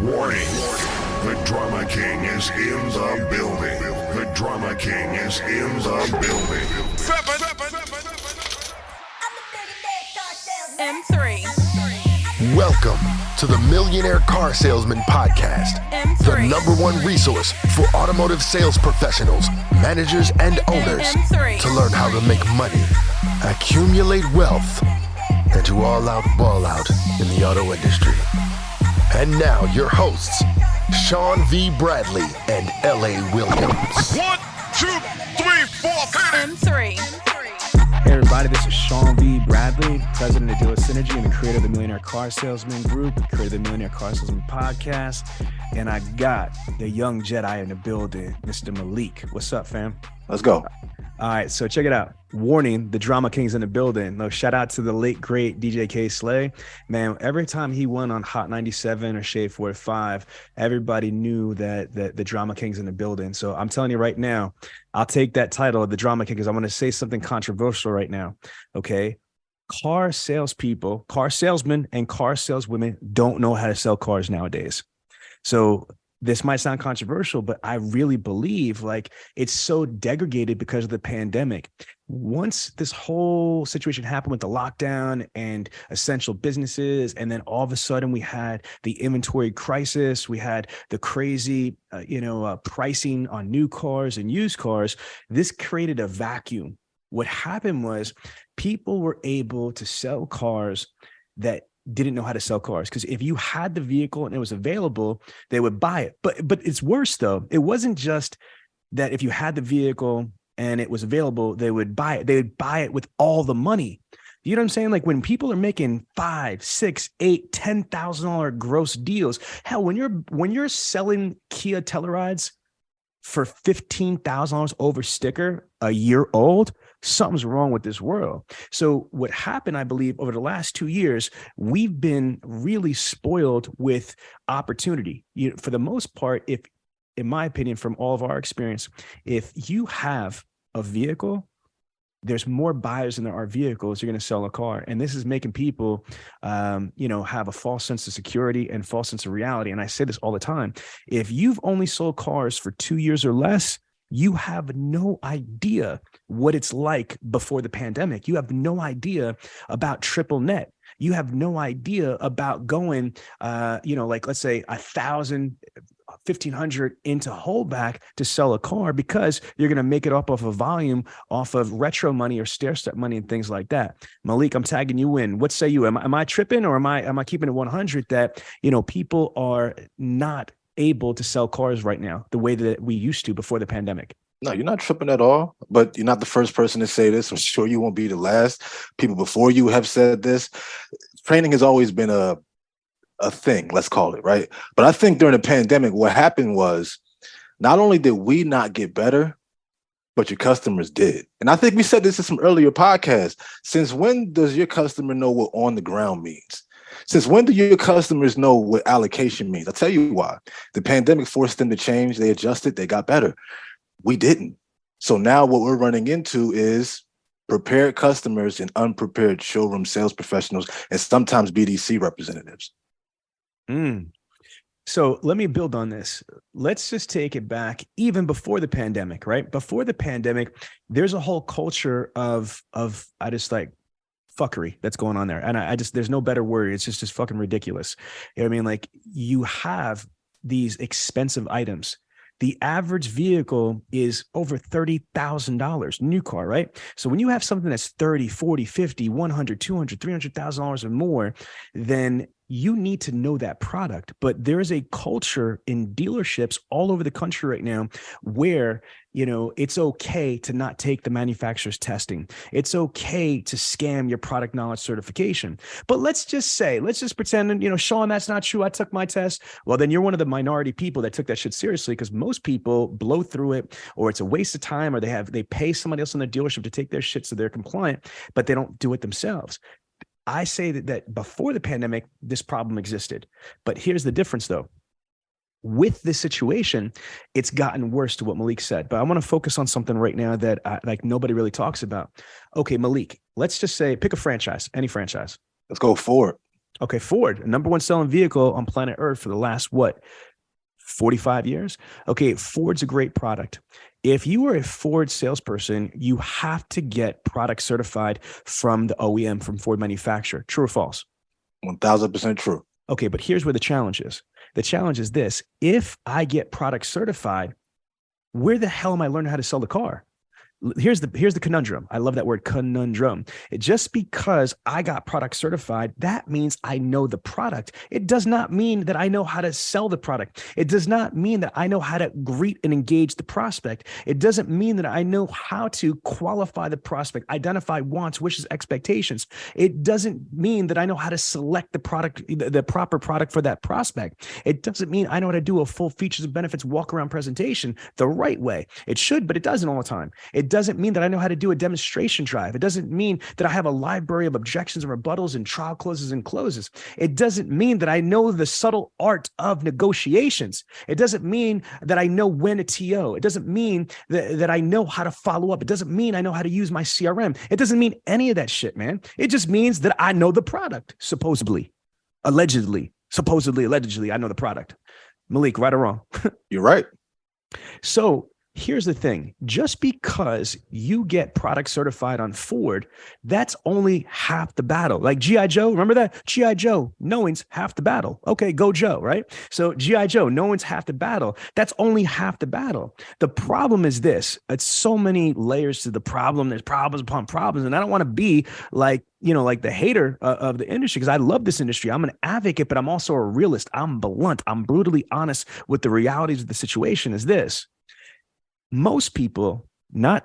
Warning. The Drama King is in the building. The Drama King is in the building. M3. Welcome to the Millionaire Car Salesman Podcast, M3. the #1 resource for automotive sales professionals, managers, and owners M3. to learn how to make money, accumulate wealth, and to all out ball out in the auto industry. And now your hosts, Sean V. Bradley and L.A. Williams. 1, 2, 3, 4, M3. Hey everybody, this is Sean V. Bradley, president of Dealer Synergy and the creator of the Millionaire Car Salesman Group, creator of the Millionaire Car Salesman Podcast, and I got the young Jedi in the building, Mr. Malik. What's up, fam? Let's go. All right, so check it out. Warning, the Drama King's in the building. No, shout out to the late, great DJ K Slay. Man, every time he went on Hot 97 or Shade 45, everybody knew that the Drama King's in the building. So I'm telling you right now, I'll take that title of the Drama King because I'm going to say something controversial right now, okay? Car salespeople, car salesmen and car saleswomen don't know how to sell cars nowadays. So this might sound controversial, but I really believe like it's so degraded because of the pandemic. Once this whole situation happened with the lockdown and essential businesses, and then all of a sudden we had the inventory crisis, we had the crazy, pricing on new cars and used cars. This created a vacuum. What happened was people were able to sell cars that didn't know how to sell cars, because if you had the vehicle and it was available, they would buy it. But it's worse though. It wasn't just that if you had the vehicle and it was available, they would buy it. They would buy it with all the money. You know what I'm saying? Like when people are making $5, $6, $8, $10,000 gross deals. Hell, when you're selling Kia Tellurides for $15,000 over sticker a year old, something's wrong with this world. So what happened, I believe, over the last 2 years, we've been really spoiled with opportunity. For the most part, if, in my opinion, from all of our experience, if you have a vehicle, there's more buyers than there are vehicles. You're going to sell a car. And this is making people, have a false sense of security and false sense of reality. And I say this all the time. If you've only sold cars for 2 years or less, you have no idea what it's like before the pandemic. You have no idea about triple net. You have no idea about going, let's say 1,000, 1,500 into holdback to sell a car, because you're going to make it up off of volume, off of retro money or stair step money and things like that. Malik, I'm tagging you in. What say you? Am I tripping, or am I keeping it 100 that, people are not able to sell cars right now the way that we used to before the pandemic? No, you're not tripping at all, but you're not the first person to say this. I'm sure you won't be the last. People before you have said this. Training has always been a thing, let's call it, right? But I think during the pandemic, what happened was not only did we not get better, but your customers did. And I think we said this in some earlier podcasts. Since when does your customer know what on the ground means? Since when do your customers know what allocation means? I'll tell you why. The pandemic forced them to change. They adjusted. They got better. We didn't. So now what we're running into is prepared customers and unprepared showroom sales professionals, and sometimes BDC representatives. So let me build on this. Let's just take it back even before the pandemic, right? Before the pandemic, there's a whole culture of fuckery that's going on there. And there's no better word. It's just fucking ridiculous. You know what I mean? Like, you have these expensive items. The average vehicle is over $30,000, new car, right? So when you have something that's 30, 40, 50, 100, 200, $300,000 or more, then you need to know that product. But there is a culture in dealerships all over the country right now where, it's okay to not take the manufacturer's testing. It's okay to scam your product knowledge certification. But let's just pretend, Sean, that's not true. I took my test. Well, then you're one of the minority people that took that shit seriously, because most people blow through it, or it's a waste of time, or they pay somebody else in the dealership to take their shit so they're compliant, but they don't do it themselves. I say that before the pandemic, this problem existed. But here's the difference, though. With this situation, it's gotten worse, to what Malik said. But I want to focus on something right now that nobody really talks about. Okay, Malik, let's just say, pick a franchise, any franchise. Let's go Ford. Okay, Ford, number one selling vehicle on planet Earth for the last, 45 years? Okay, Ford's a great product. If you are a Ford salesperson, you have to get product certified from the OEM, from Ford manufacturer. True or false? 1000% true. Okay, but here's where the challenge is. The challenge is this. If I get product certified, where the hell am I learning how to sell the car? Here's the conundrum. I love that word, conundrum. Just because I got product certified, that means I know the product. It does not mean that I know how to sell the product. It does not mean that I know how to greet and engage the prospect. It doesn't mean that I know how to qualify the prospect, identify wants, wishes, expectations. It doesn't mean that I know how to select the product, the proper product for that prospect. It doesn't mean I know how to do a full features and benefits walk around presentation the right way. It should, but it doesn't all the time. It doesn't mean that I know how to do a demonstration drive. It doesn't mean that I have a library of objections and rebuttals and trial closes and closes. It doesn't mean that I know the subtle art of negotiations. It doesn't mean that I know when to TO. It doesn't mean that I know how to follow up. It doesn't mean I know how to use my CRM. It doesn't mean any of that shit, man. It just means that I know the product, supposedly, allegedly, I know the product. Malik, right or wrong? You're right. So here's the thing. Just because you get product certified on Ford, that's only half the battle. Like G.I. Joe, remember that? G.I. Joe, knowing's half the battle. Okay, go Joe, right? So G.I. Joe, knowing's half the battle. That's only half the battle. The problem is this. It's so many layers to the problem. There's problems upon problems. And I don't want to be like the hater of the industry, because I love this industry. I'm an advocate, but I'm also a realist. I'm blunt. I'm brutally honest with the realities of the situation is this. Most people, not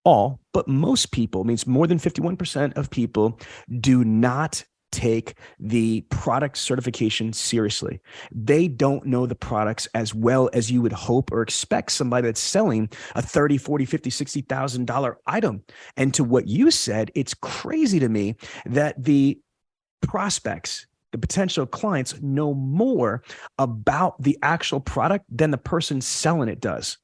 all, but most people, means more than 51% of people, do not take the product certification seriously. They don't know the products as well as you would hope or expect somebody that's selling a $30, $40, $50, $60,000 item. And to what you said, it's crazy to me that the prospects, the potential clients, know more about the actual product than the person selling it does.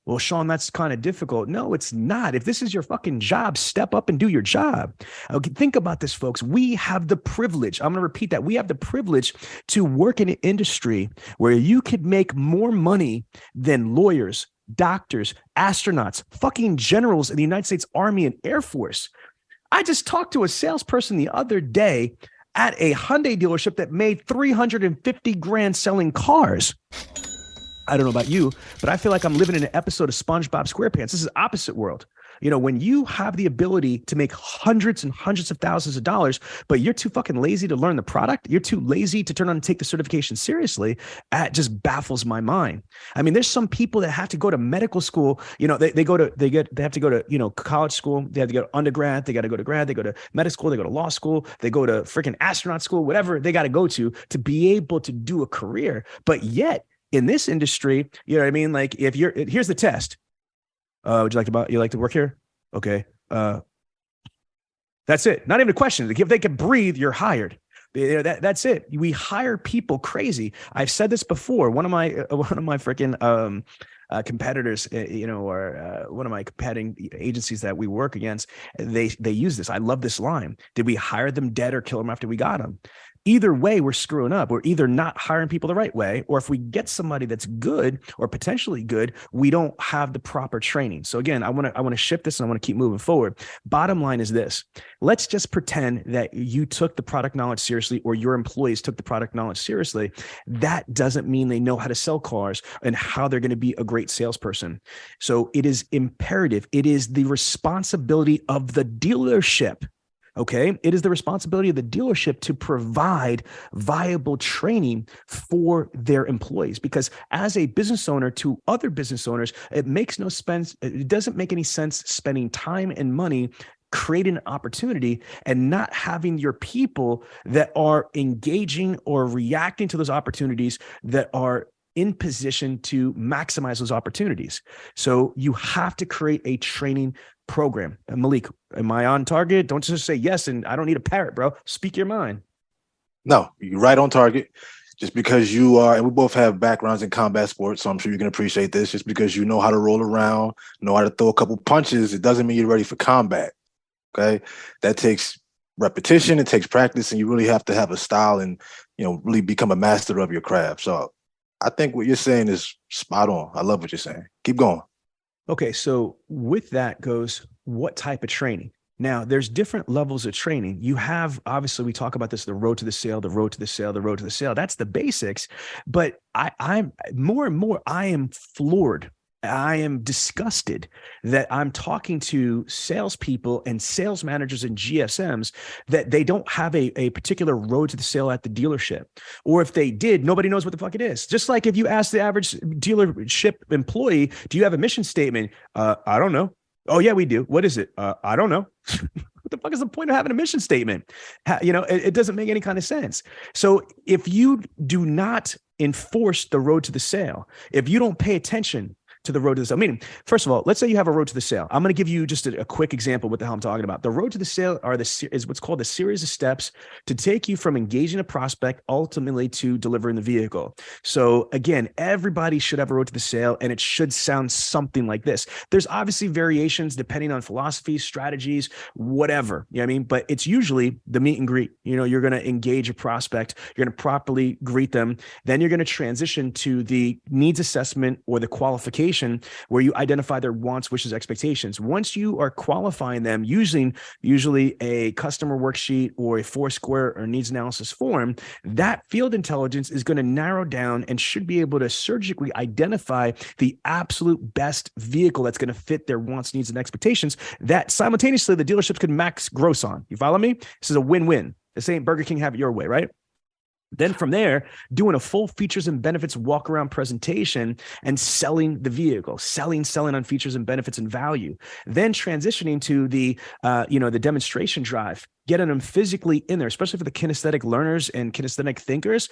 Well, Sean, that's kind of difficult. No, it's not. If this is your fucking job, step up and do your job. Okay, think about this, folks. We have the privilege. I'm going to repeat that. We have the privilege to work in an industry where you could make more money than lawyers, doctors, astronauts, fucking generals in the United States Army and Air Force. I just talked to a salesperson the other day at a Hyundai dealership that made $350,000 selling cars. I don't know about you, but I feel like I'm living in an episode of SpongeBob SquarePants. This is opposite world. When you have the ability to make hundreds and hundreds of thousands of dollars, but you're too fucking lazy to learn the product, you're too lazy to turn on and take the certification seriously, that just baffles my mind. I mean, there's some people that have to go to medical school. They have to go to, college school. They have to go to undergrad. They got to go to grad. They go to medical school. They go to law school. They go to freaking astronaut school, whatever they got to go to be able to do a career. But yet in this industry, you know what I mean? Like here's the test. Would you like to work here? Okay. That's it. Not even a question. If they can breathe, you're hired. That's it. We hire people crazy. I've said this before. One of my freaking competitors, or one of my competing agencies that we work against, they use this. I love this line. Did we hire them dead or kill them after we got them? Either way, we're screwing up. We're either not hiring people the right way, or if we get somebody that's good or potentially good, we don't have the proper training. So again, I want to shift this and I want to keep moving forward. Bottom line is this. Let's just pretend that you took the product knowledge seriously, or your employees took the product knowledge seriously. That doesn't mean they know how to sell cars and how they're going to be a great salesperson. So it is imperative. It is the responsibility of the dealership. Okay. It is the responsibility of the dealership to provide viable training for their employees, because as a business owner to other business owners, it doesn't make any sense spending time and money creating an opportunity and not having your people that are engaging or reacting to those opportunities that are in position to maximize those opportunities. So you have to create a training program. Malik, am I on target? Don't just say yes and I don't need a parrot, bro. Speak your mind. No, you're right on target. Just because you are, and we both have backgrounds in combat sports, so I'm sure you can appreciate this. Just because you know how to roll around, know how to throw a couple punches, it doesn't mean you're ready for combat. Okay, that takes repetition, it takes practice, and you really have to have a style and, really become a master of your craft. So I think what you're saying is spot on. I love what you're saying. Keep going. Okay. So with that goes, what type of training? Now, there's different levels of training. You have, obviously, we talk about this, the road to the sale, the road to the sale, the road to the sale. That's the basics. But I'm more and more, I am floored. I am disgusted that I'm talking to salespeople and sales managers and GSMs that they don't have a particular road to the sale at the dealership. Or if they did, nobody knows what the fuck it is. Just like if you ask the average dealership employee, do you have a mission statement? I don't know. Oh, yeah, we do. What is it? I don't know. What the fuck is the point of having a mission statement? It doesn't make any kind of sense. So if you do not enforce the road to the sale, if you don't pay attention to the road to the sale. Meaning, first of all, let's say you have a road to the sale. I'm going to give you just a quick example of what the hell I'm talking about. The road to the sale is what's called a series of steps to take you from engaging a prospect ultimately to delivering the vehicle. So again, everybody should have a road to the sale, and it should sound something like this. There's obviously variations depending on philosophies, strategies, whatever. You know what I mean? But it's usually the meet and greet. You're going to engage a prospect. You're going to properly greet them. Then you're going to transition to the needs assessment or the qualification, where you identify their wants, wishes, expectations. Once you are qualifying them using usually a customer worksheet or a Foursquare or needs analysis form, that field intelligence is going to narrow down and should be able to surgically identify the absolute best vehicle that's going to fit their wants, needs, and expectations that simultaneously the dealerships could max gross on. You follow me? This is a win-win. This ain't Burger King, have it your way, right? Then from there, doing a full features and benefits walk around presentation and selling the vehicle, selling on features and benefits and value. Then transitioning to the demonstration drive, getting them physically in there, especially for the kinesthetic learners and kinesthetic thinkers,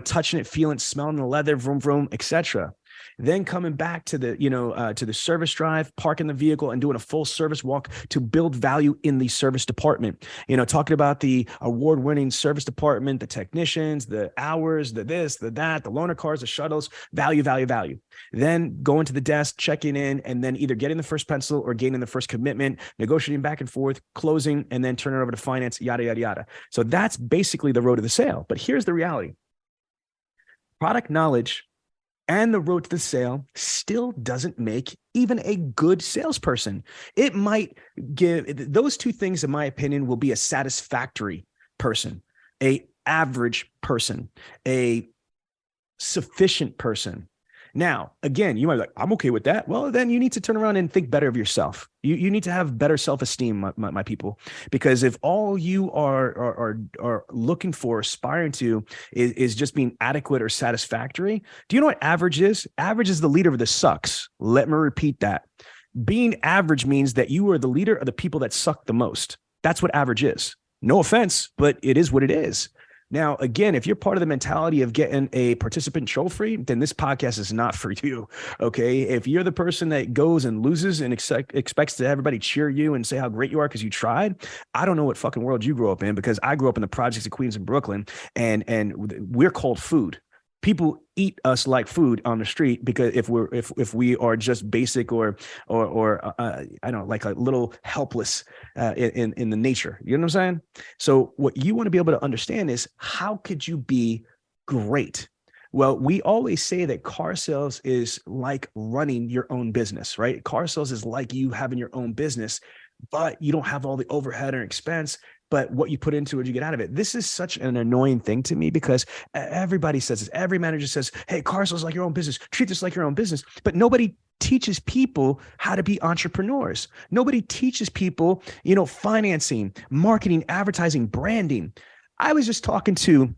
touching it, feeling, smelling the leather, vroom, vroom, etc. Then coming back to the service drive, parking the vehicle and doing a full service walk to build value in the service department. Talking about the award-winning service department, the technicians, the hours, the this, the that, the loaner cars, the shuttles, value. Then going to the desk, checking in, and then either getting the first pencil or gaining the first commitment, negotiating back and forth, closing, and then turning it over to finance, yada, yada, yada. So that's basically the road to the sale. But here's the reality. Product knowledge and the road to the sale still doesn't make even a good salesperson. It might give those two things, in my opinion, will be a satisfactory person, a average person, a sufficient person. Now, again, you might be like, I'm okay with that. Well, then you need to turn around and think better of yourself. You need to have better self-esteem, my people, because if all you are looking for, aspiring to is just being adequate or satisfactory, do you know what average is? Average is the leader of the sucks. Let me repeat that. Being average means that you are the leader of the people that suck the most. That's what average is. No offense, but it is what it is. Now, again, if you're part of the mentality of getting a participant trophy, then this podcast is not for you. Okay. If you're the person that goes and loses and expects to everybody cheer you and say how great you are because you tried, I don't know what fucking world you grew up in, because I grew up in the projects of Queens and Brooklyn, and we're called food. People eat us like food on the street because if we are just basic or I don't know, like a little helpless in the nature. You know what I'm saying? So what you want to be able to understand is, how could you be great? Well, we always say that car sales is like running your own business, right? Car sales is like you having your own business, but you don't have all the overhead or expense. But what you put into it, you get out of it. This is such an annoying thing to me, because everybody says this. Every manager says, hey, car sales is like your own business. Treat this like your own business. But nobody teaches people how to be entrepreneurs. Nobody teaches people, financing, marketing, advertising, branding. I was just talking to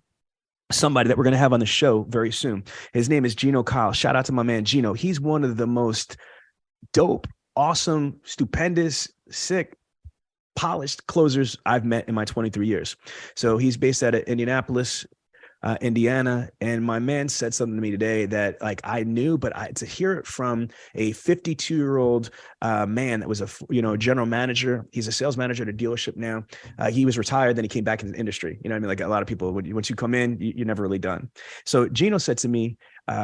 somebody that we're going to have on the show very soon. His name is Gino Kyle. Shout out to my man, Gino. He's one of the most dope, awesome, stupendous, sick, polished closers I've met in my 23 years. So he's based out of Indianapolis, Indiana. And my man said something to me today that I knew, but to hear it from a 52-year-old man that was a general manager. He's a sales manager at a dealership now. He was retired, then he came back into the industry. You know what I mean? Like a lot of people, once you come in, you're never really done. So Gino said to me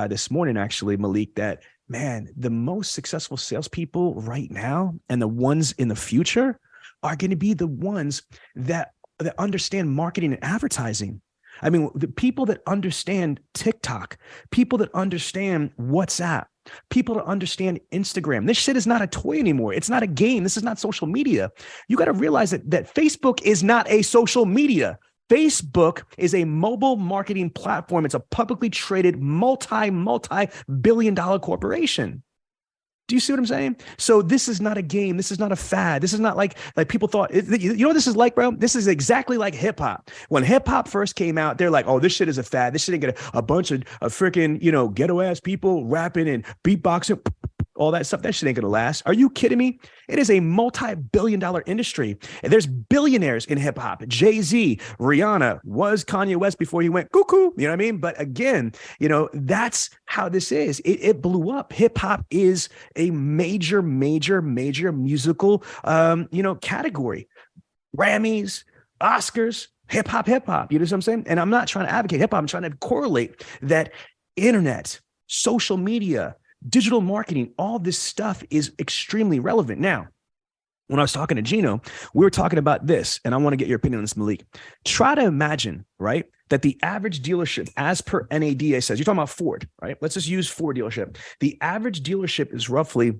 this morning, actually, Malik, that, man, the most successful salespeople right now and the ones in the future are going to be the ones that that understand marketing and advertising. I mean, the people that understand TikTok, people that understand WhatsApp, people that understand Instagram. This shit is not a toy anymore. It's not a game. This is not social media. You got to realize that Facebook is not a social media. Facebook is a mobile marketing platform. It's a publicly traded multi-billion-dollar corporation. Do you see what I'm saying? So this is not a game. This is not a fad. This is not like people thought. You know what this is like, bro? This is exactly like hip hop. When hip hop first came out, they're like, oh, this shit is a fad. This shit ain't gonna a bunch of freaking, ghetto ass people rapping and beatboxing, all that stuff. That shit ain't gonna last. Are you kidding me? It is a multi-billion-dollar industry. And there's billionaires in hip hop. Jay-Z, Rihanna, was Kanye West before he went cuckoo. You know what I mean? But again, that's how this is. It blew up. Hip hop is a major musical, category. Grammys, Oscars, hip hop. You know what I'm saying? And I'm not trying to advocate hip hop. I'm trying to correlate that internet, social media, digital marketing, all this stuff is extremely relevant. Now, when I was talking to Gino, we were talking about this, and I want to get your opinion on this, Malik. Try to imagine, right, that the average dealership, as per NADA says, you're talking about Ford, right? Let's just use Ford dealership. The average dealership is roughly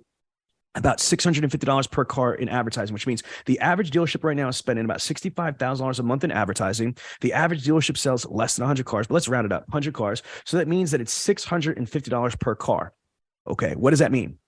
about $650 per car in advertising, which means the average dealership right now is spending about $65,000 a month in advertising. The average dealership sells less than 100 cars, but let's round it up, 100 cars. So that means that it's $650 per car. Okay, what does that mean?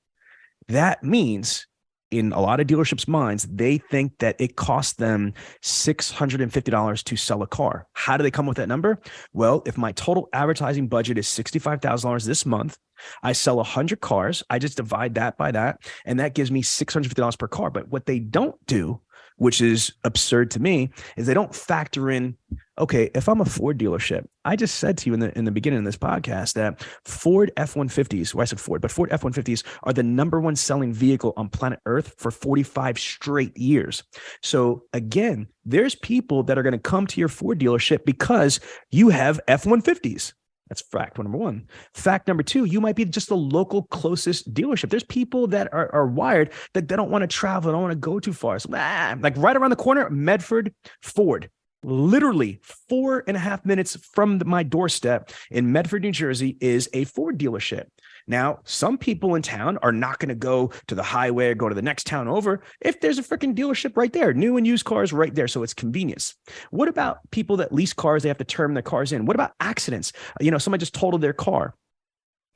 That means in a lot of dealerships' minds, they think that it costs them $650 to sell a car. How do they come with that number? Well, if my total advertising budget is $65,000 this month, I sell 100 cars, I just divide that by that, and that gives me $650 per car. But what they don't do, which is absurd to me, is they don't factor in, okay, if I'm a Ford dealership, I just said to you in the beginning of this podcast that Ford F-150s, well, I said Ford, but Ford F-150s are the number one selling vehicle on planet Earth for 45 straight years. So again, there's people that are going to come to your Ford dealership because you have F-150s. That's fact number one. Fact number two, you might be just the local closest dealership. There's people that are wired that they don't want to travel, don't want to go too far. So, like right around the corner, Medford Ford. Literally 4.5 minutes from my doorstep in Medford, New Jersey, is a Ford dealership. Now, some people in town are not going to go to the highway or go to the next town over if there's a freaking dealership right there, new and used cars right there. So it's convenience. What about people that lease cars? They have to turn their cars in. What about accidents? Somebody just totaled their car,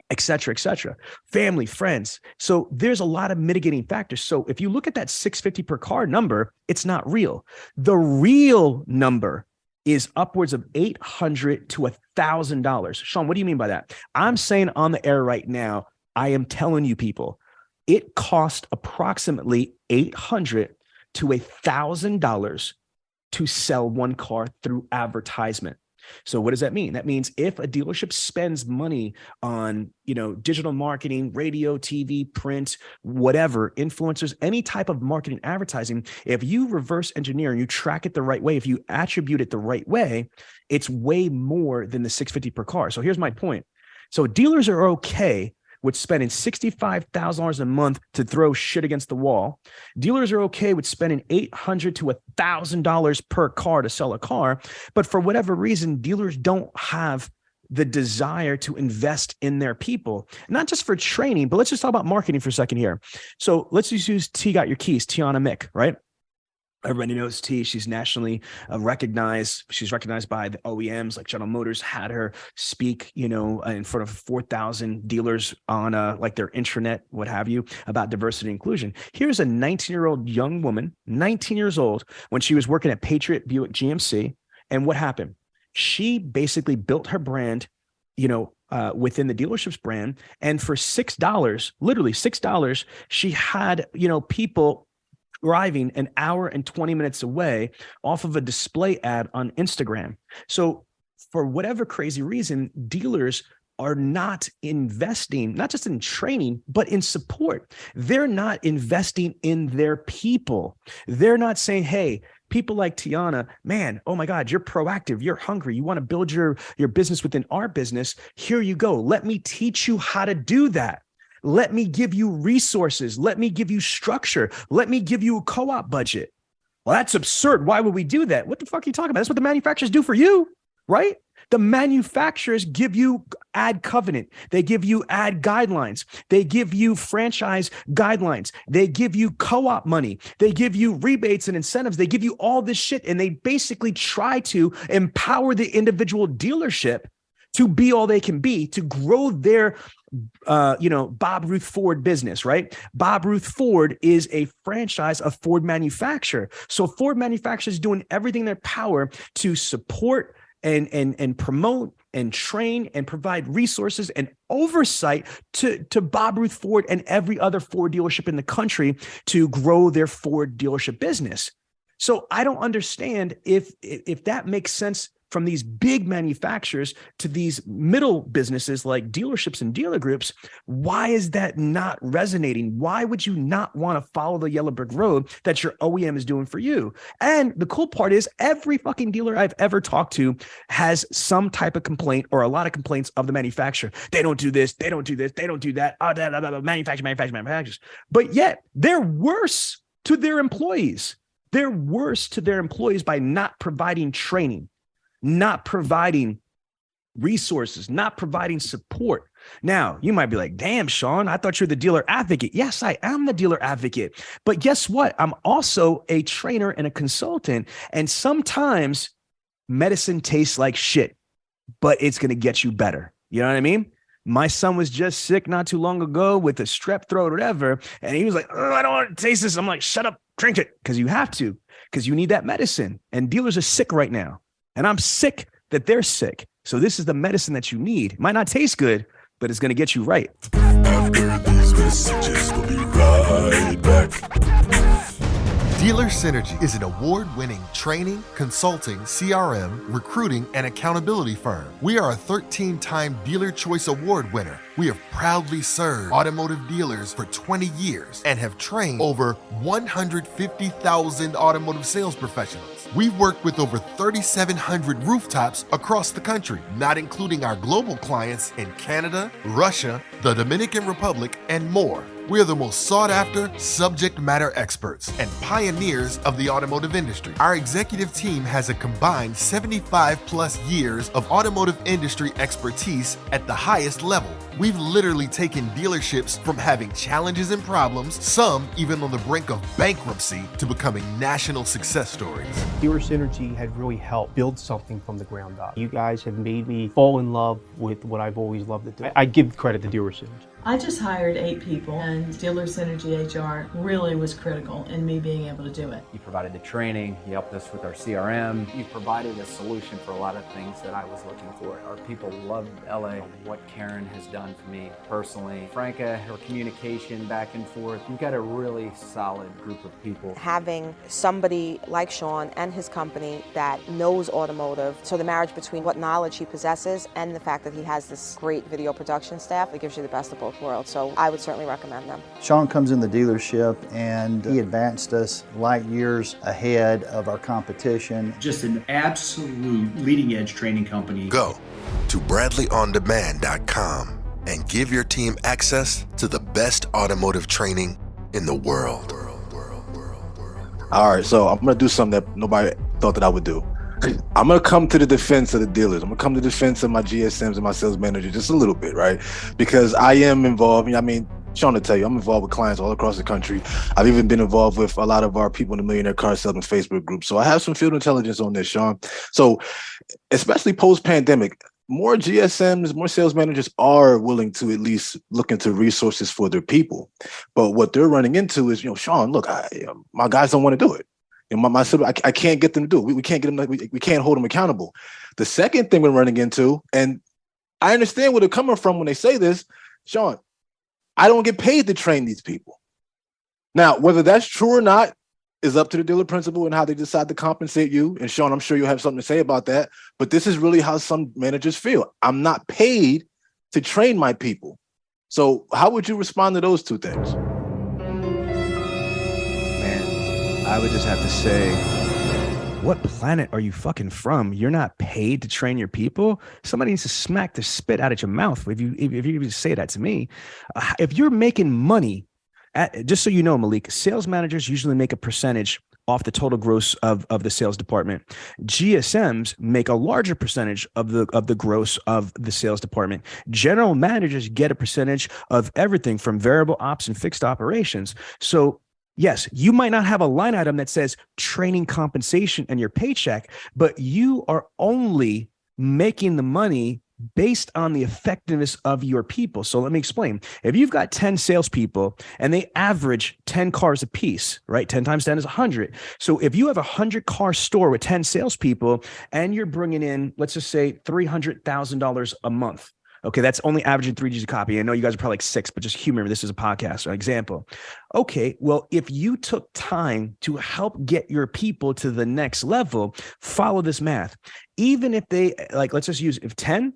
et cetera, family, friends. So there's a lot of mitigating factors. So if you look at that $650 per car number, it's not real. The real number is upwards of $800 to $1,000. Sean, what do you mean by that? I'm saying on the air right now, I am telling you people, it cost approximately $800 to $1,000 to sell one car through advertisement. So what does that mean? That means if a dealership spends money on, digital marketing, radio, TV, print, whatever, influencers, any type of marketing advertising, if you reverse engineer and you track it the right way, if you attribute it the right way, it's way more than the $650 per car. So here's my point. So dealers are okay with spending $65,000 a month to throw shit against the wall. Dealers are okay with spending $800 to $1,000 per car to sell a car. But for whatever reason, dealers don't have the desire to invest in their people, not just for training, but let's just talk about marketing for a second here. So let's just use T Got Your Keys, Tiana Mick, right? Everybody knows T. She's nationally recognized. She's recognized by the OEMs, like General Motors had her speak, in front of 4,000 dealers on like their intranet, what have you, about diversity and inclusion. Here's a 19-year-old young woman, 19 years old, when she was working at Patriot Buick GMC. And what happened? She basically built her brand, within the dealership's brand. And for $6, literally $6, she had, people driving an hour and 20 minutes away off of a display ad on Instagram. So for whatever crazy reason, dealers are not investing, not just in training, but in support. They're not investing in their people. They're not saying, hey, people like Tiana, man, oh my God, you're proactive. You're hungry. You want to build your business within our business. Here you go. Let me teach you how to do that. Let me give you resources. Let me give you structure. Let me give you a co-op budget. Well, that's absurd. Why would we do that? What the fuck are you talking about? That's what the manufacturers do for you, right? The manufacturers give you ad covenant. They give you ad guidelines. They give you franchise guidelines. They give you co-op money. They give you rebates and incentives. They give you all this shit. And they basically try to empower the individual dealership to be all they can be, to grow their, Bob Ruth Ford business, right? Bob Ruth Ford is a franchise of Ford manufacturer. So Ford manufacturer is doing everything in their power to support and promote and train and provide resources and oversight to Bob Ruth Ford and every other Ford dealership in the country to grow their Ford dealership business. So I don't understand if that makes sense from these big manufacturers to these middle businesses like dealerships and dealer groups. Why is that not resonating? Why would you not want to follow the yellow brick road that your OEM is doing for you? And the cool part is every fucking dealer I've ever talked to has some type of complaint or a lot of complaints of the manufacturer. They don't do this. They don't do this. They don't do that. Manufacturers. But yet they're worse to their employees. They're worse to their employees by not providing training, not providing resources, not providing support. Now, you might be like, damn, Sean, I thought you're the dealer advocate. Yes, I am the dealer advocate. But guess what? I'm also a trainer and a consultant. And sometimes medicine tastes like shit, but it's going to get you better. You know what I mean? My son was just sick not too long ago with a strep throat or whatever. And he was like, oh, I don't want to taste this. I'm like, shut up, drink it. Because you have to, because you need that medicine. And dealers are sick right now. And I'm sick that they're sick. So this is the medicine that you need. It might not taste good, but it's going to get you right. After these messages, we'll be right back. Dealer Synergy is an award-winning training, consulting, CRM, recruiting, and accountability firm. We are a 13-time Dealer Choice Award winner. We have proudly served automotive dealers for 20 years and have trained over 150,000 automotive sales professionals. We've worked with over 3,700 rooftops across the country, not including our global clients in Canada, Russia, the Dominican Republic, and more. We are the most sought-after subject matter experts and pioneers of the automotive industry. Our executive team has a combined 75-plus years of automotive industry expertise at the highest level. We've literally taken dealerships from having challenges and problems, some even on the brink of bankruptcy, to becoming national success stories. Dealer Synergy had really helped build something from the ground up. You guys have made me fall in love with what I've always loved to do. I give credit to Dealer Synergy. I just hired 8 people, and Dealer Synergy HR really was critical in me being able to do it. You provided the training, you helped us with our CRM. You provided a solution for a lot of things that I was looking for. Our people loved LA, what Karen has done for me personally. Franca, her communication back and forth. You've got a really solid group of people. Having somebody like Sean and his company that knows automotive, so the marriage between what knowledge he possesses and the fact that he has this great video production staff, it gives you the best of both worlds. So I would certainly recommend them. Sean comes in the dealership and he advanced us light years ahead of our competition. Just an absolute leading edge training company. Go to BradleyOnDemand.com and give your team access to the best automotive training in the world. All right, so I'm going to do something that nobody thought that I would do. I'm going to come to the defense of the dealers. I'm going to come to the defense of my GSMs and my sales manager just a little bit, right? Because I am involved. I mean, Sean to tell you, I'm involved with clients all across the country. I've even been involved with a lot of our people in the Millionaire Car Salesman Facebook group. So I have some field intelligence on this, Sean. So especially post-pandemic, more GSMs, more sales managers are willing to at least look into resources for their people. But what they're running into is, Sean, look, my guys don't want to do it. I can't get them to do it. We can't get them. We can't hold them accountable. The second thing we're running into, and I understand where they're coming from when they say this, Sean, I don't get paid to train these people. Now, whether that's true or not is up to the dealer principal and how they decide to compensate you. And Sean, I'm sure you'll have something to say about that. But this is really how some managers feel. I'm not paid to train my people. So how would you respond to those two things? I would just have to say, what planet are you fucking from? You're not paid to train your people. Somebody needs to smack the spit out of your mouth if you even say that to me. If you're making money, just so you know, Malik, sales managers usually make a percentage off the total gross of the sales department. GSMs make a larger percentage of the gross of the sales department. General managers get a percentage of everything from variable ops and fixed operations. So yes, you might not have a line item that says training compensation in your paycheck, but you are only making the money based on the effectiveness of your people. So let me explain. If you've got 10 salespeople and they average 10 cars a piece, right? 10 times 10 is 100. So if you have a 100-car store with 10 salespeople and you're bringing in, let's just say $300,000 a month. Okay, that's only averaging 3 G's a copy. I know you guys are probably like 6, but just humor. This is a podcast, an example. Okay, well, if you took time to help get your people to the next level, follow this math. Even if they, like, let's just use, if 10,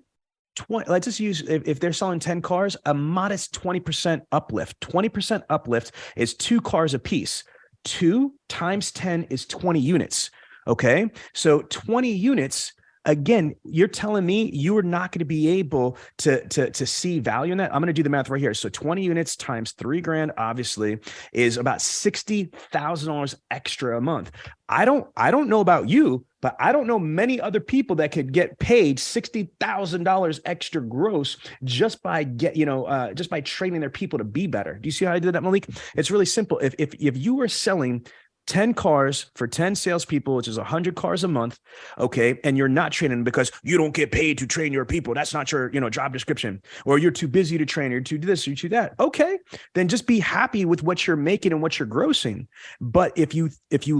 20, let's just use, if they're selling 10 cars, a modest 20% uplift. 20% uplift is 2 cars a piece. 2 times 10 is 20 units. Okay, so 20 units. Again, you're telling me you are not going to be able to see value in that. I'm going to do the math right here. So 20 units times $3,000 obviously is about $60,000 extra a month. I don't know about you, but I don't know many other people that could get paid $60,000 extra gross just by just by training their people to be better. Do you see how I did that, Malik? It's really simple. If you were selling 10 cars for 10 salespeople, which is 100 cars a month, okay, and you're not training because you don't get paid to train your people. That's not your, job description, or you're too busy to train, or to do this, or to that. Okay, then just be happy with what you're making and what you're grossing. But if you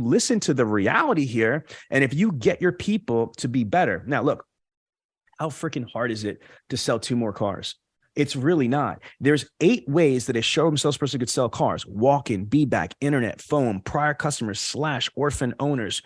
listen to the reality here, and if you get your people to be better, now look, how freaking hard is it to sell 2 more cars? It's really not. There's 8 ways that a showroom salesperson could sell cars: walk-in, be-back, internet, phone, prior customers / orphan owners,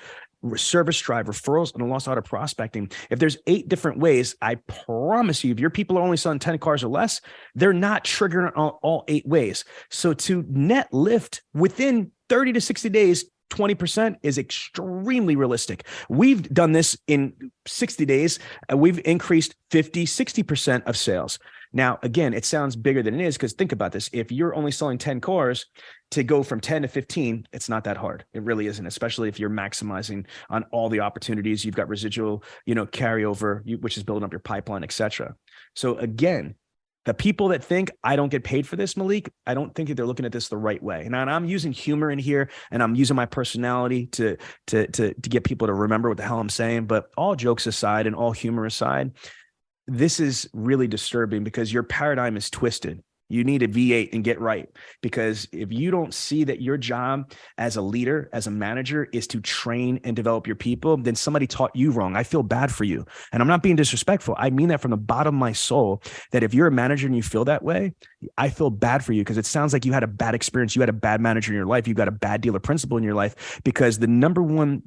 service drive, referrals, and lost auto prospecting. If there's 8 different ways, I promise you, if your people are only selling 10 cars or less, they're not triggering all 8 ways. So to net lift within 30 to 60 days, 20% is extremely realistic. We've done this in 60 days. We've increased 50, 60% of sales. Now, again, it sounds bigger than it is, because think about this. If you're only selling 10 cars, to go from 10 to 15, it's not that hard. It really isn't, especially if you're maximizing on all the opportunities. You've got residual, carryover, which is building up your pipeline, et cetera. So again, the people that think I don't get paid for this, Malik, I don't think that they're looking at this the right way. And I'm using humor in here, and I'm using my personality to get people to remember what the hell I'm saying. But all jokes aside and all humor aside, this is really disturbing, because your paradigm is twisted. You need a V8 and get right, because if you don't see that your job as a leader, as a manager, is to train and develop your people, then somebody taught you wrong. I feel bad for you. And I'm not being disrespectful. I mean that from the bottom of my soul, that if you're a manager and you feel that way, I feel bad for you, because it sounds like you had a bad experience. You had a bad manager in your life. You got a bad dealer principal in your life, because the number one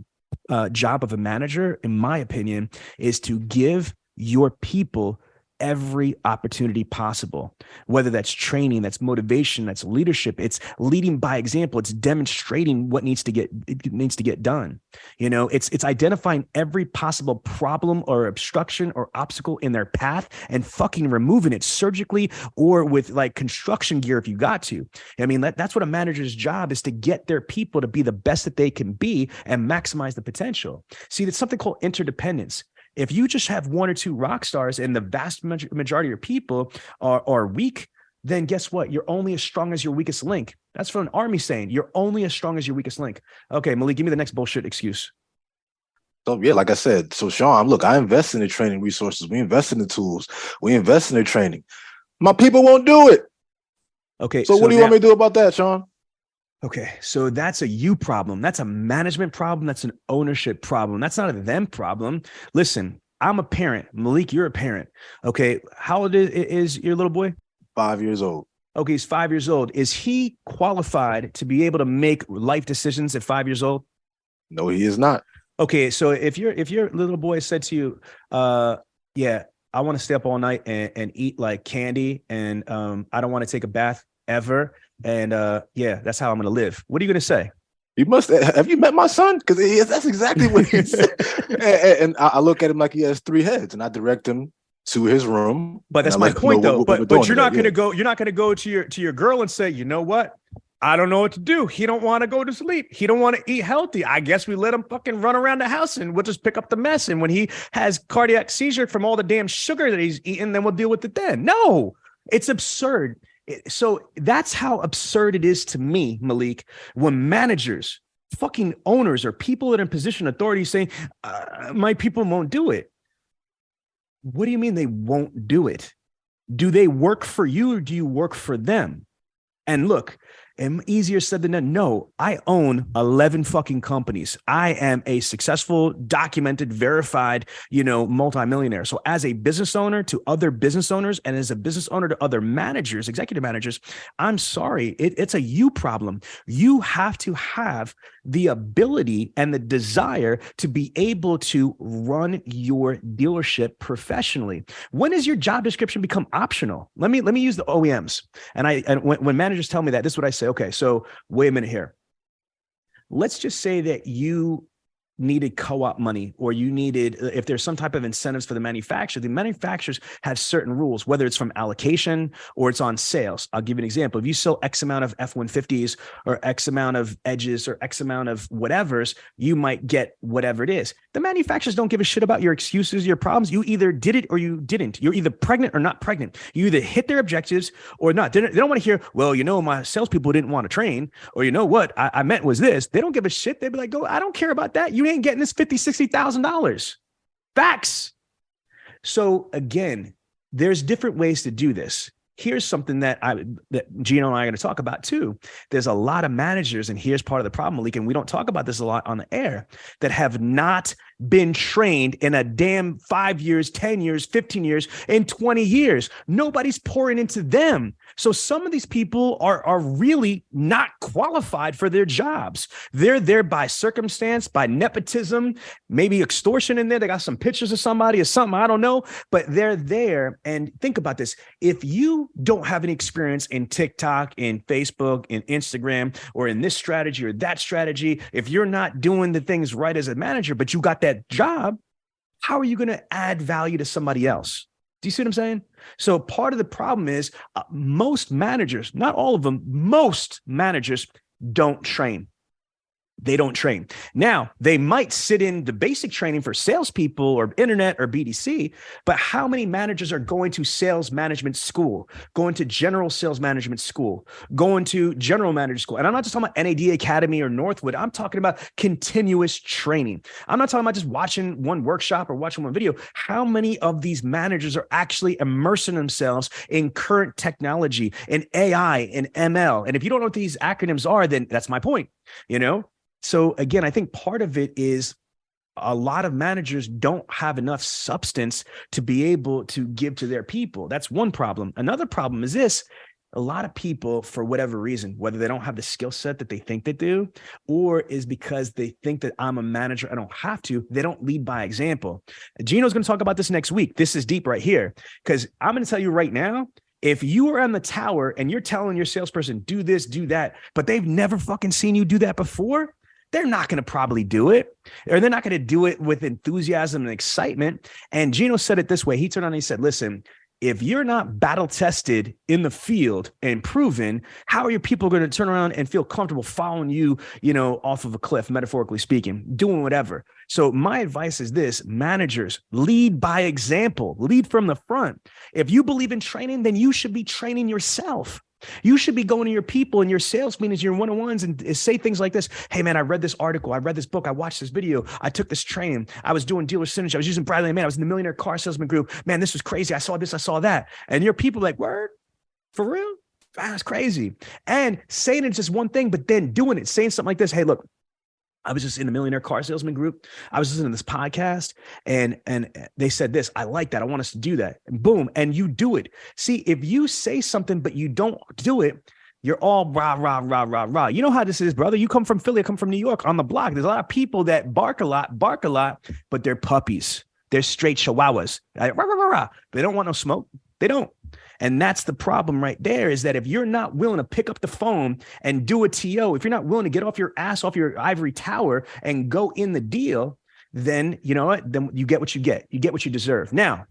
job of a manager, in my opinion, is to give your people every opportunity possible, whether that's training, that's motivation, that's leadership. It's leading by example. It's demonstrating what needs to get done. It's identifying every possible problem or obstruction or obstacle in their path and fucking removing it surgically, or with like construction gear if you got to. I mean, that's what a manager's job is, to get their people to be the best that they can be and maximize the potential. See, there's something called interdependence. If you just have 1 or 2 rock stars and the vast majority of your people are weak, then guess what? You're only as strong as your weakest link. That's from an army saying. You're only as strong as your weakest link. Okay, Malik, give me the next bullshit excuse. So yeah, like I said, so Sean, look, I invest in the training resources. We invest in the tools. We invest in the training. My people won't do it. Okay. So what do you want me to do about that, Sean? Okay, so that's a you problem. That's a management problem. That's an ownership problem. That's not a them problem. Listen, I'm a parent. Malik, you're a parent. Okay, how old is your little boy? 5 years old. Okay, he's 5 years old. Is he qualified to be able to make life decisions at 5 years old? No, he is not. Okay, so if your little boy said to you, yeah, I want to stay up all night and eat like candy, and I don't want to take a bath ever, and yeah, that's how I'm gonna live. What are you gonna say? You must have you met my son? Because that's exactly what he said. And I look at him like he has 3 heads, and I direct him to his room. But that's my point, though. But you're not gonna go. You're not gonna go to your girl and say, you know what? I don't know what to do. He don't want to go to sleep. He don't want to eat healthy. I guess we let him fucking run around the house and we'll just pick up the mess. And when he has cardiac seizure from all the damn sugar that he's eating, then we'll deal with it then. No, it's absurd. So that's how absurd it is to me, Malik, when managers, fucking owners, or people that are in position of authority saying, my people won't do it. What do you mean they won't do it? Do they work for you or do you work for them? And look, easier said than done. No, I own 11 fucking companies. I am a successful, documented, verified, multimillionaire. So as a business owner to other business owners and as a business owner to other managers, executive managers, I'm sorry, it's a you problem. You have to have the ability and the desire to be able to run your dealership professionally. When does your job description become optional? Let me use the OEMs. And when managers tell me that, this is what I say. Okay, so wait a minute here. Let's just say that you needed co-op money, or you needed, if there's some type of incentives for the manufacturers have certain rules, whether it's from allocation or it's on sales. I'll give you an example. If you sell X amount of F-150s or X amount of Edges or X amount of whatevers, you might get whatever it is. The manufacturers don't give a shit about your excuses, your problems. You either did it or you didn't. You're either pregnant or not pregnant. You either hit their objectives or not. They don't want to hear, well, my salespeople didn't want to train, or what I meant was this. They don't give a shit. They'd be like, I don't care about that. You ain't getting this $50,000, $60,000. Facts. So again, there's different ways to do this. Here's something that Gino and I are going to talk about too. There's a lot of managers, and here's part of the problem, Malik, and we don't talk about this a lot on the air, that have not been trained in a damn 5 years, 10 years, 15 years, and 20 years. Nobody's pouring into them. So some of these people are really not qualified for their jobs. They're there by circumstance, by nepotism, maybe extortion in there. They got some pictures of somebody or something, I don't know, but they're there. And think about this. If you don't have any experience in TikTok, in Facebook, in Instagram, or in this strategy or that strategy, if you're not doing the things right as a manager, but you got that job, how are you going to add value to somebody else? Do you see what I'm saying? So part of the problem is most managers, not all of them, most managers don't train. They don't train. Now, they might sit in the basic training for salespeople or internet or BDC, but how many managers are going to sales management school, going to general sales management school, going to general manager school? And I'm not just talking about NAD Academy or Northwood. I'm talking about continuous training. I'm not talking about just watching one workshop or watching one video. How many of these managers are actually immersing themselves in current technology, in AI, in ML? And if you don't know what these acronyms are, then that's my point, So again, I think part of it is a lot of managers don't have enough substance to be able to give to their people. That's one problem. Another problem is this. A lot of people, for whatever reason, whether they don't have the skill set that they think they do, or is because they think that I'm a manager, I don't have to, they don't lead by example. Gino's going to talk about this next week. This is deep right here, because I'm going to tell you right now, if you are on the tower and you're telling your salesperson, do this, do that, but they've never fucking seen you do that before, they're not going to probably do it, or they're not going to do it with enthusiasm and excitement. And Gino said it this way. He turned on and he said, listen, if you're not battle tested in the field and proven, how are your people going to turn around and feel comfortable following you, off of a cliff, metaphorically speaking, doing whatever? So my advice is this: managers, lead by example, lead from the front. If you believe in training, then you should be training yourself. You should be going to your people in your sales meetings, your one-on-ones, and say things like this. Hey, man, I read this article. I read this book. I watched this video. I took this training. I was doing dealer synergy. I was using Bradley. Man, I was in the Millionaire Car Salesman group. Man, this was crazy. I saw this. I saw that. And your people are like, word? For real? That's crazy. And saying it's just one thing, but then doing it, saying something like this. Hey, look, I was just in the Millionaire Car Salesman group. I was listening to this podcast and they said this. I like that. I want us to do that. And boom. And you do it. See, if you say something, but you don't do it, you're all rah, rah, rah, rah, rah. You know how this is, brother. You come from Philly, I come from New York. On the block, there's a lot of people that bark a lot, but they're puppies. They're straight chihuahuas. Like, rah, rah, rah, rah. They don't want no smoke. They don't. And that's the problem right there, is that if you're not willing to pick up the phone and do a TO, if you're not willing to get off your ass, off your ivory tower and go in the deal, then you know what? Then you get what you get. You get what you deserve. Now,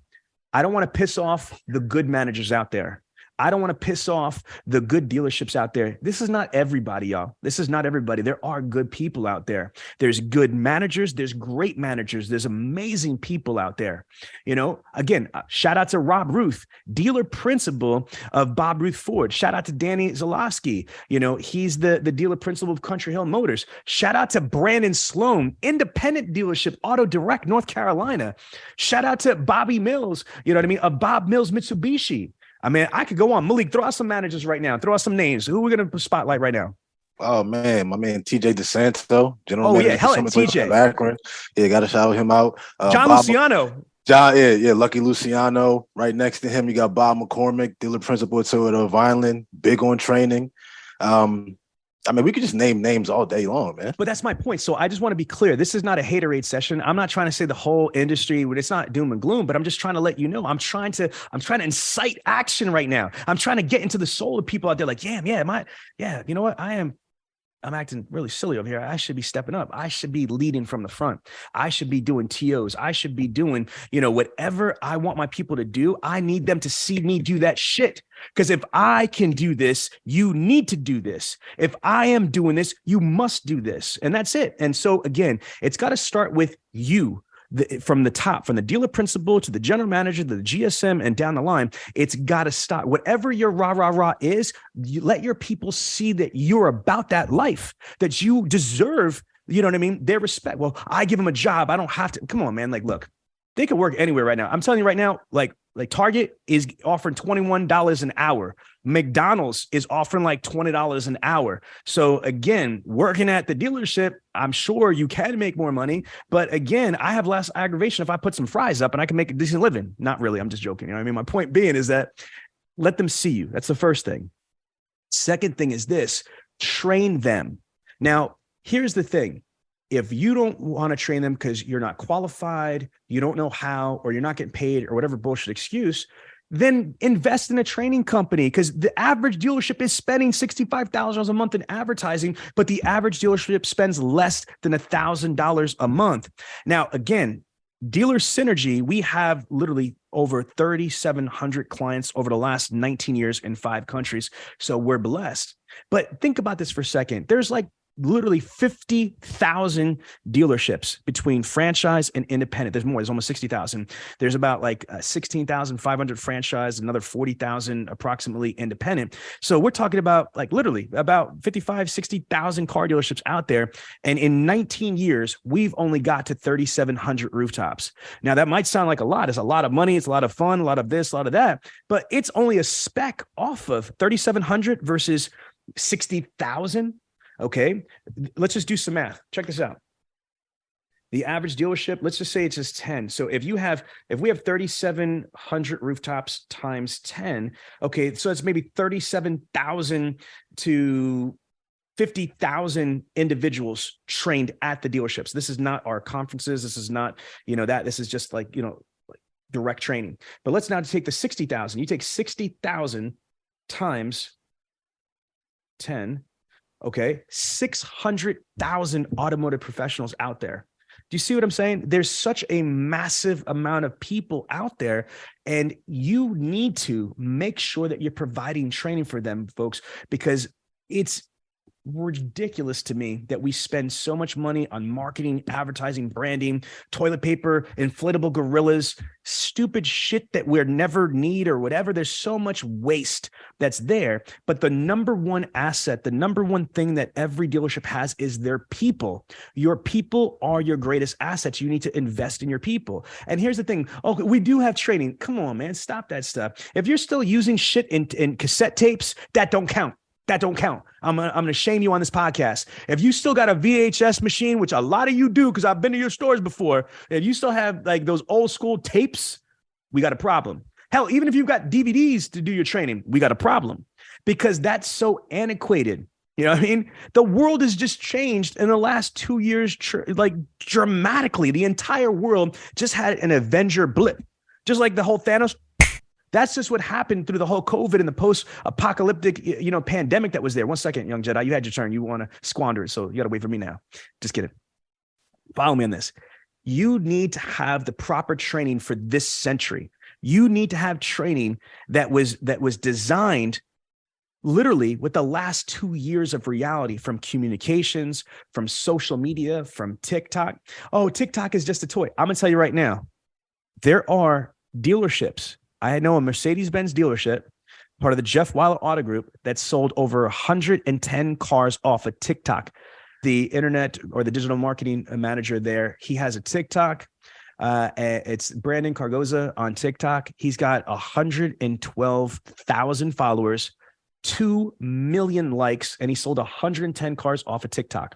I don't want to piss off the good managers out there. I don't want to piss off the good dealerships out there. This is not everybody, y'all. This is not everybody. There are good people out there. There's good managers. There's great managers. There's amazing people out there. You know, again, shout out to Rob Ruth, dealer principal of Bob Ruth Ford. Shout out to Danny Zalowski. You know, he's the dealer principal of Country Hill Motors. Shout out to Brandon Sloan, independent dealership, Auto Direct, North Carolina. Shout out to Bobby Mills, you know what I mean? Of Bob Mills Mitsubishi. I mean, I could go on. Malik, throw out some managers right now. Throw out some names. Who are we going to spotlight right now? Oh, man. My man, TJ DeSanto. General manager hell yeah, TJ. Akron. Yeah, got to shout him out. John Luciano. Yeah, Lucky Luciano. Right next to him, you got Bob McCormick, dealer principal at Toyota of Vineland, big on training. I mean, we could just name names all day long, man. But that's my point. So I just want to be clear. This is not a haterade session. I'm not trying to say the whole industry, it's not doom and gloom, but I'm just trying to let you know, I'm trying to incite action right now. I'm trying to get into the soul of people out there like, you know what? I'm acting really silly over here. I should be stepping up. I should be leading from the front. I should be doing TOs. I should be doing, whatever I want my people to do. I need them to see me do that shit. Because if I can do this, you need to do this. If I am doing this, you must do this. And that's it. And so again, it's got to start with you. From the top, from the dealer principal to the general manager, to the GSM, and down the line, it's got to stop. Whatever your rah is, you let your people see that you're about that life, that you deserve, you know what I mean? Their respect. Well, I give them a job. I don't have to. Come on, man. Like, look, they could work anywhere right now. I'm telling you right now, like Target is offering $21 an hour. McDonald's is offering like $20 an hour. So again, working at the dealership, I'm sure you can make more money. But again, I have less aggravation if I put some fries up and I can make a decent living. Not really. I'm just joking. You know what I mean? My point being is that let them see you. That's the first thing. Second thing is this: train them. Now, here's the thing. If you don't want to train them because you're not qualified, you don't know how, or you're not getting paid, or whatever bullshit excuse, then invest in a training company, because the average dealership is spending $65,000 a month in advertising, but the average dealership spends less than $1,000 a month. Now, again, Dealer Synergy, we have literally over 3,700 clients over the last 19 years in 5 countries. So we're blessed. But think about this for a second. There's like literally 50,000 dealerships between franchise and independent. There's more. There's almost 60,000. There's about like 16,500 franchise, another 40,000 approximately independent. So we're talking about like literally about 55, 60,000 car dealerships out there. And in 19 years, we've only got to 3,700 rooftops. Now that might sound like a lot. It's a lot of money. It's a lot of fun, a lot of this, a lot of that, but it's only a speck off of 3,700 versus 60,000. Okay, let's just do some math. Check this out. The average dealership, let's just say it's just 10. So if we have 3,700 rooftops times 10, okay, so it's maybe 37,000 to 50,000 individuals trained at the dealerships. This is not our conferences. This is not, this is just like, like direct training. But let's now take the 60,000. You take 60,000 times 10. Okay, 600,000 automotive professionals out there. Do you see what I'm saying? There's such a massive amount of people out there, and you need to make sure that you're providing training for them, folks, because it's ridiculous to me that we spend so much money on marketing, advertising, branding, toilet paper, inflatable gorillas, stupid shit that we'll never need or whatever. There's so much waste that's there. But the number one asset, the number one thing that every dealership has is their people. Your people are your greatest assets. You need to invest in your people. And here's the thing. Okay, we do have training. Come on, man. Stop that stuff. If you're still using shit in cassette tapes, that don't count. That don't count. I'm going to shame you on this podcast. If you still got a VHS machine, which a lot of you do, because I've been to your stores before, if you still have like those old school tapes, we got a problem. Hell, even if you've got DVDs to do your training, we got a problem, because that's so antiquated. You know what I mean? The world has just changed in the last 2 years, like dramatically. The entire world just had an Avenger blip, just like the whole Thanos. That's just what happened through the whole COVID and the post-apocalyptic, pandemic that was there. One second, young Jedi, you had your turn. You want to squander it, so you got to wait for me now. Just kidding. Follow me on this. You need to have the proper training for this century. You need to have training that was designed literally with the last 2 years of reality, from communications, from social media, from TikTok. Oh, TikTok is just a toy. I'm going to tell you right now, there are dealerships. I know a Mercedes-Benz dealership, part of the Jeff Weiler Auto Group, that sold over 110 cars off of TikTok. The internet or the digital marketing manager there, he has a TikTok. It's Brandon Cargoza on TikTok. He's got 112,000 followers, 2 million likes, and he sold 110 cars off of TikTok.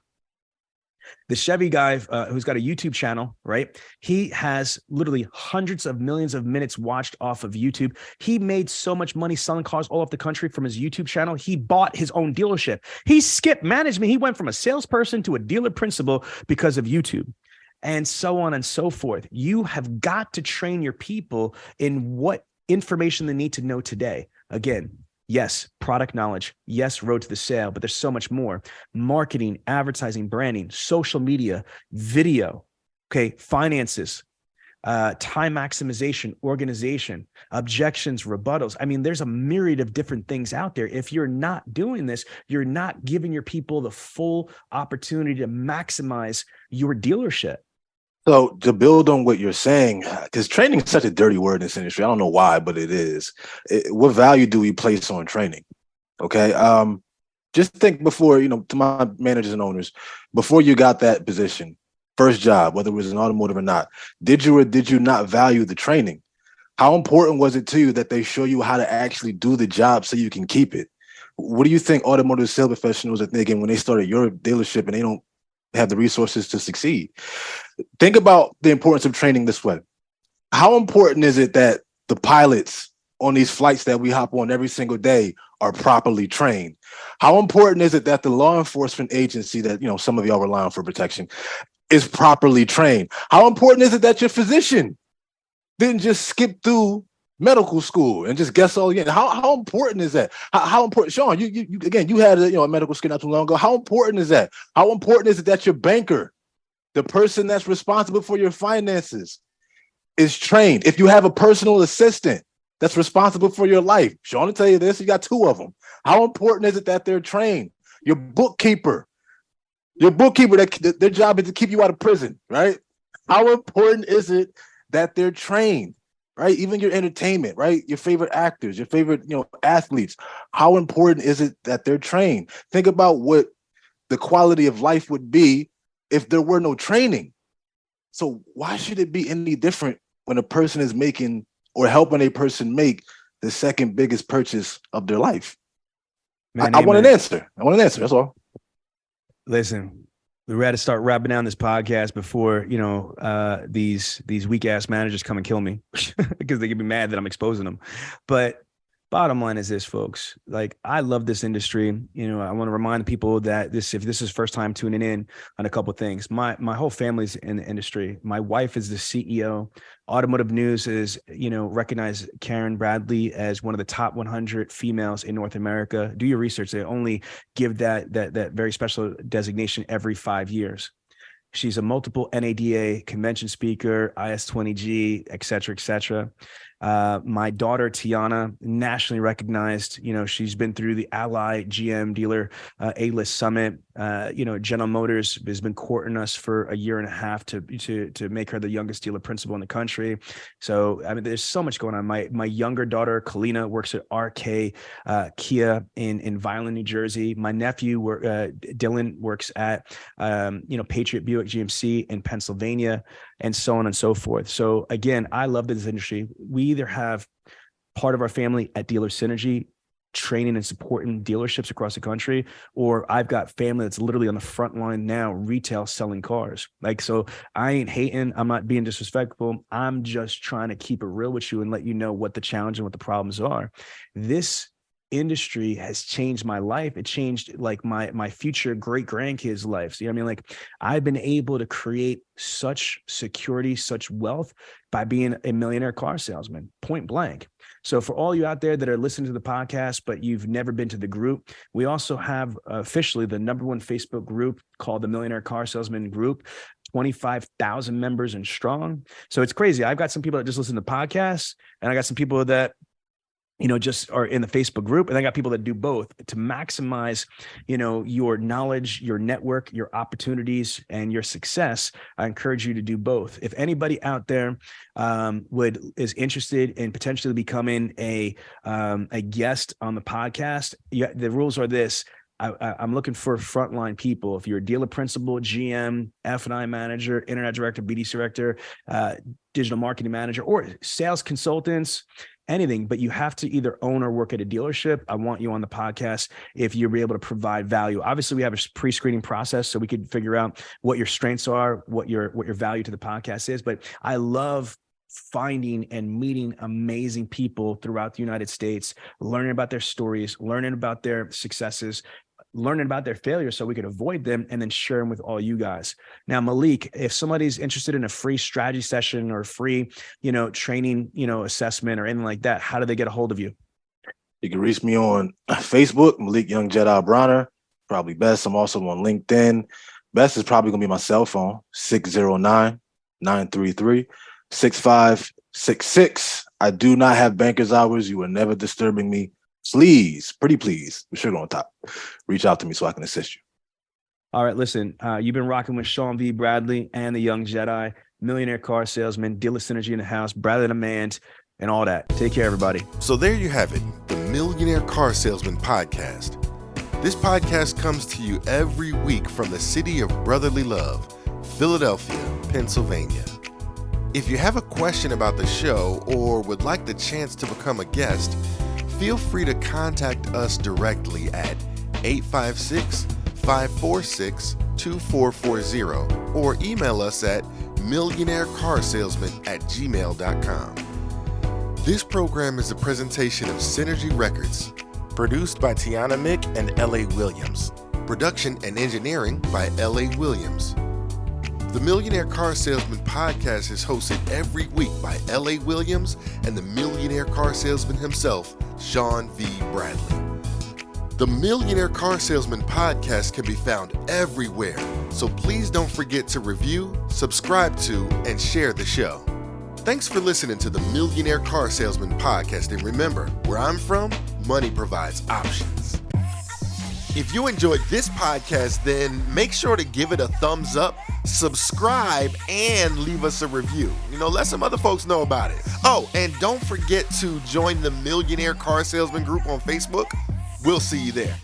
The Chevy guy who's got a YouTube channel, right? He has literally hundreds of millions of minutes watched off of YouTube. He made so much money selling cars all over the country from his YouTube channel. He bought his own dealership. He skipped management. He went from a salesperson to a dealer principal because of YouTube, and so on and so forth. You have got to train your people in what information they need to know today. Again, yes, product knowledge. Yes, road to the sale, but there's so much more. Marketing, advertising, branding, social media, video, okay, finances, time maximization, organization, objections, rebuttals. I mean, there's a myriad of different things out there. If you're not doing this, you're not giving your people the full opportunity to maximize your dealership. So to build on what you're saying, because training is such a dirty word in this industry. I don't know why, but it is. What value do we place on training? Okay. Just think before, to my managers and owners, before you got that position, first job, whether it was an automotive or not, did you or did you not value the training? How important was it to you that they show you how to actually do the job so you can keep it? What do you think automotive sales professionals are thinking when they start at your dealership and they don't have the resources to succeed? Think about the importance of training this way. How important is it that the pilots on these flights that we hop on every single day are properly trained? How important is it that the law enforcement agency that, some of y'all rely on for protection is properly trained? How important is it that your physician didn't just skip through medical school and just guess all again? How important is that? How important, Sean, you again, you had a medical school not too long ago. How important is that? How important is it that your banker, the person that's responsible for your finances, is trained? If you have a personal assistant that's responsible for your life, Sean will tell you this, you got 2 of them. How important is it that they're trained? Your bookkeeper, that their job is to keep you out of prison, right? How important is it that they're trained? Right? Even your entertainment, right? Your favorite actors, your favorite, athletes. How important is it that they're trained? Think about what the quality of life would be if there were no training. So why should it be any different when a person is making or helping a person make the second biggest purchase of their life? I want an answer. That's all. Listen, we had to start wrapping down this podcast before, these weak ass managers come and kill me because they can be mad that I'm exposing them. But bottom line is this, folks, like, I love this industry. I want to remind people that if this is first time tuning in on a couple of things, my whole family's in the industry. My wife is the CEO. Automotive News is, recognize Karen Bradley as one of the top 100 females in North America. Do your research. They only give that very special designation every 5 years. She's a multiple NADA convention speaker, IS-20G, et cetera, et cetera. My daughter, Tiana, nationally recognized, she's been through the Ally GM dealer A-list summit. General Motors has been courting us for a year and a half to make her the youngest dealer principal in the country. So, I mean, there's so much going on. My younger daughter, Kalina, works at RK Kia in Vineland, New Jersey. My nephew, Dylan, works at, Patriot Buick GMC in Pennsylvania, and so on and so forth. So again, I love this industry. We either have part of our family at Dealer Synergy training and supporting dealerships across the country, or I've got family that's literally on the front line now, retail selling cars. So I ain't hating. I'm not being disrespectful. I'm just trying to keep it real with you and let you know what the challenge and what the problems are. This industry has changed my life. It changed my future great grandkids' lives. I've been able to create such security, such wealth by being a millionaire car salesman, point blank. So for all you out there that are listening to the podcast, but you've never been to the group, we also have officially the #1 Facebook group called the Millionaire Car Salesman Group. 25,000 members and strong. So it's crazy. I've got some people that just listen to podcasts, and I got some people that, just are in the Facebook group. And I got people that do both to maximize, your knowledge, your network, your opportunities, and your success. I encourage you to do both. If anybody out there is interested in potentially becoming a guest on the podcast, the rules are this. I'm looking for frontline people. If you're a dealer principal, GM, F&I manager, internet director, BDC director, digital marketing manager, or sales consultants, anything, but you have to either own or work at a dealership. I want you on the podcast if you're able to provide value. Obviously, we have a pre-screening process so we can figure out what your strengths are, what your value to the podcast is. But I love finding and meeting amazing people throughout the United States, learning about their stories, learning about their successes, learning about their failures so we could avoid them, and then share them with all you guys. Now, Malik, if somebody's interested in a free strategy session or free, training, assessment or anything like that, how do they get a hold of you? You can reach me on Facebook, Malik Young Jedi Bronner, probably best. I'm also on LinkedIn. Best is probably going to be my cell phone, 609-933-6566. I do not have banker's hours. You are never disturbing me. Please, pretty please, with sugar on top, reach out to me so I can assist you. All right, listen, you've been rocking with Sean V. Bradley and the Young Jedi, Millionaire Car Salesman, Dealer Synergy in the house, Bradley the Man, and all that. Take care, everybody. So there you have it, the Millionaire Car Salesman Podcast. This podcast comes to you every week from the city of brotherly love, Philadelphia, Pennsylvania. If you have a question about the show or would like the chance to become a guest, feel free to contact us directly at 856-546-2440 or email us at millionairecarsalesman@gmail.com. This program is a presentation of Synergy Records, produced by Tiana Mick and L.A. Williams. Production and engineering by L.A. Williams. The Millionaire Car Salesman Podcast is hosted every week by L.A. Williams and the Millionaire Car Salesman himself, Sean V. Bradley. The Millionaire Car Salesman Podcast can be found everywhere, so please don't forget to review, subscribe to, and share the show. Thanks for listening to the Millionaire Car Salesman Podcast, and remember, where I'm from, money provides options. If you enjoyed this podcast, then make sure to give it a thumbs up, subscribe, and leave us a review. Let some other folks know about it. Oh, and don't forget to join the Millionaire Car Salesman group on Facebook. We'll see you there.